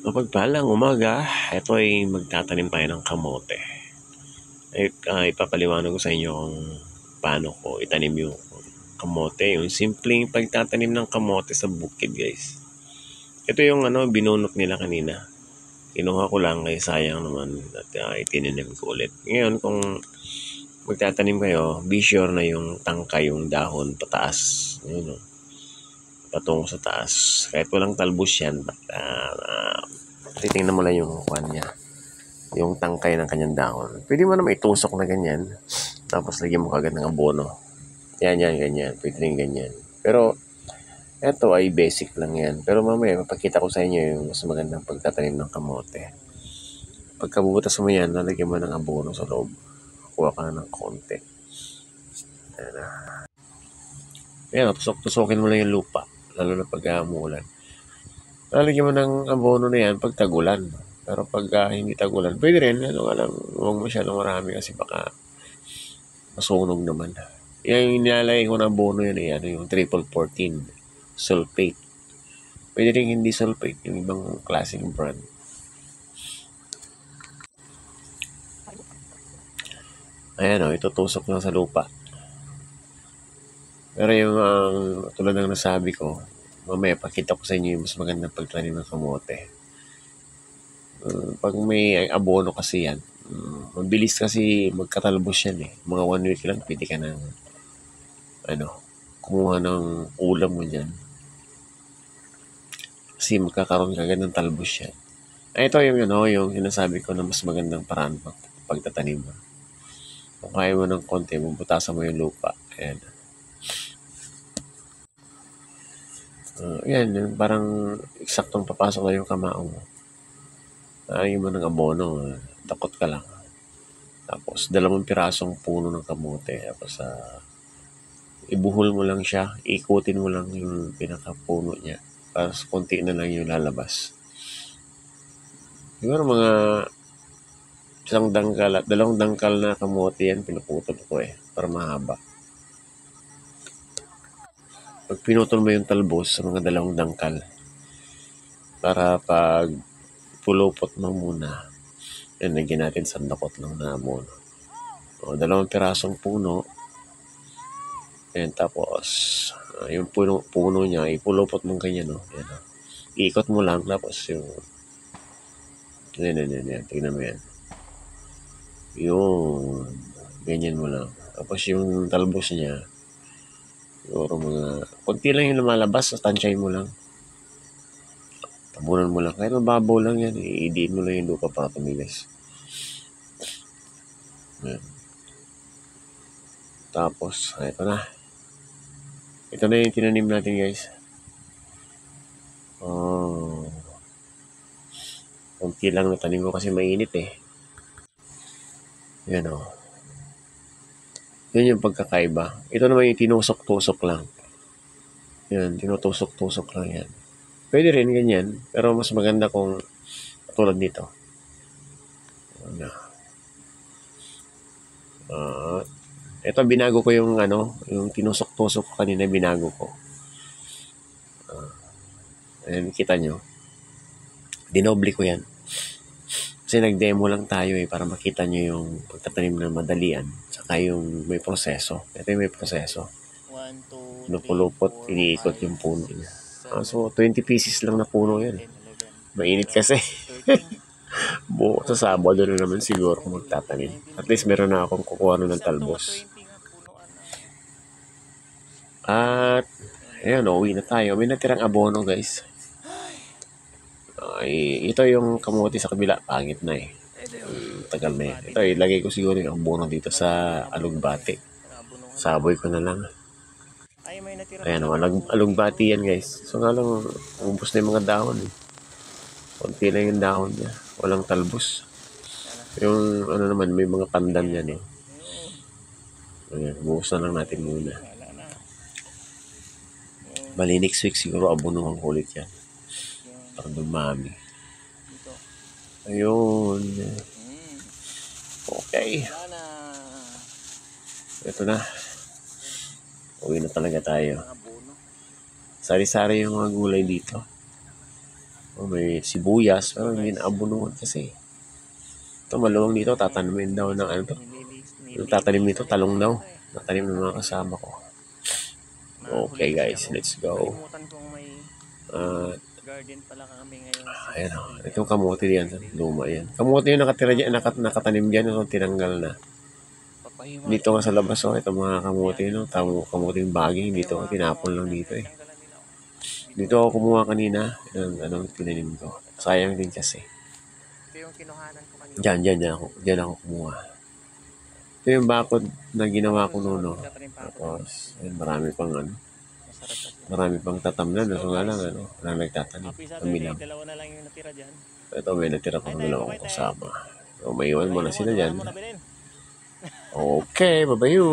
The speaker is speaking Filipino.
Mapagpalang umaga, ito ay magtatanim tayo ng kamote. Ipapaliwanag ko sa inyo kung paano ko itanim yung kamote. Yung simpleng pagtatanim ng kamote sa bukid, guys. Ito yung binunot nila kanina. Kinuha ko lang kay sayang naman at itinanim ko ulit. Ngayon, kung magtatanim kayo, be sure na yung tangka, yung dahon pataas. Yun, patungo sa taas. Kahit walang talbos yan, titingnan mo lang yung kwan niya, yung tangkay ng kanyang dahon. Pwede mo naman itusok na ganyan, tapos lagyan mo kagad ng abono. Yan, ganyan. Pwede rin ganyan. Pero, eto ay basic lang yan. Pero mamaya, mapakita ko sa inyo yung mas magandang pagtatanim ng kamote. Pagkabubutas mo yan, lalagyan mo ng abono sa loob. Kuha ka na ng konti. Ayan, tusokin mo lang yung lupa. Lalo na pag umuulan. Lalagyan mo ng abono na yan pag tagulan. Pero pag hindi tagulan, pwede rin. Huwag masyadong marami kasi baka masunog naman. Yung nilalagay ko ng abono yun yung triple 14 sulfate. Pwede rin hindi sulfate, yung ibang klaseng brand. Ayan itutusok lang sa lupa. Pero yung tulad ng nasabi ko, mamaya pakita ko sa inyo yung mas magandang pagtanim ng kamote. Pag may abono kasi yan, mabilis kasi magkatalbos yan eh. Mga 1 week lang, pwede ka ng kumuha ng ulam mo dyan. Kasi magkakaroon kagad ng talbos yan. Ito yung sinasabi ko na mas magandang paraan pagtatanim mo. Kung kaya mo ng konti, bubutasan mo yung lupa. Ayan. Yan, parang eksaktong papasok na yung kamao mo. Lagyan mo ng abono, takot ka lang. Tapos, 2 pirasong puno ng kamote. Tapos, ibuhol mo lang siya, ikutin mo lang yung pinakapuno niya. Tapos, konti na lang yung lalabas. Siguro mga 1 dangkal at 2 dangkal na kamote yan, pinuputol ko para mahaba. Pag pinutol mo yung talbos sa mga 2 dangkal, para pag pulupot mo muna, yan, lagyan natin sandakot lang na abono. 2 pirasong puno, and tapos, yung puno niya, ipulupot mong ganyan, yan, iikot mo lang, tapos yung, yan, tingnan mo yan. Yun, ganyan mo lang. Tapos yung talbos niya, siguro mga, konti lang yung lumalabas, tansyahin mo lang. Tabunan mo lang. Kahit mababaw lang yan, idiin mo lang yung lupa para tumigas. Yan. Tapos, ito na. Ito na yung tinanim natin, guys. Kunti lang natanim ko kasi mainit Yan Yun yung pagkakaiba. Ito naman yung tinusok-tusok lang. Yan, tinutusok-tusok lang yan. Pwede rin ganyan, pero mas maganda kung tulad nito. Ito binago ko yung yung tinusok-tusok ko kanina, binago ko. Ayan, kita nyo. Dinoble ko yan. Kasi nag-demo lang tayo para makita nyo yung pagtatanim ng madalian. Saka yung may proseso. Ito yung may proseso. Lupulupot, iniikot yung puno niya. So, 20 pieces lang na puno yan. Mainit kasi. Buo sa Sabado na naman siguro kung magtatanim. At least meron na akong kukuha ng talbos. At, ayan, uwi na tayo. May natirang abono, guys. Ito yung kamote sa kabila. Pangit na tagal na Ito, ilagay ko siguro yung abono dito sa alugbati. Saboy ko na lang. Ayan, alugbati yan, guys. So, nga lang, ubos na yung mga dahon Konti lang yung dahon niya. Walang talbos. Yung, naman, may mga pandan yan Ayan, buhos na lang natin muna. Bali, next week siguro abonuhan ko ulit yan. Para dumami. Ayun. Okay. Ito na. Uwi na talaga tayo. Sari-sari yung mga gulay dito. O, may sibuyas, pero hindi naabunuhan kasi. Ito, maluwang dito, tatanimin daw ng ano to. Tatanim nito, talong daw. Tatanim ng mga kasama ko. Okay guys, let's go. Kalimutan kong may At, garden pala kami ngayon. ayan o, itong kamote diyan, luma yan. Kamote yung nakatira dyan, nakatanim dyan, no, tinanggal na. Dito nga sa labas, oh, itong mga kamote, no, kamote yung baging, dito, tinapon lang dito eh. Dito ako kumuha kanina, anong tinanim ko. Sayang din kasi. Ito yung kinuhanan ko kanina. Diyan ako kumuha. Ito yung bakod na ginawa ko noon, no. Tapos, ayun, marami pang tatamnan, so nga lang, walang nagtatanim. Kami lang. Dalawa na lang yung natira dyan. Ito, may natira ko ng dalawang kasama. So, may iwan muna sila dyan. Okay, babayu!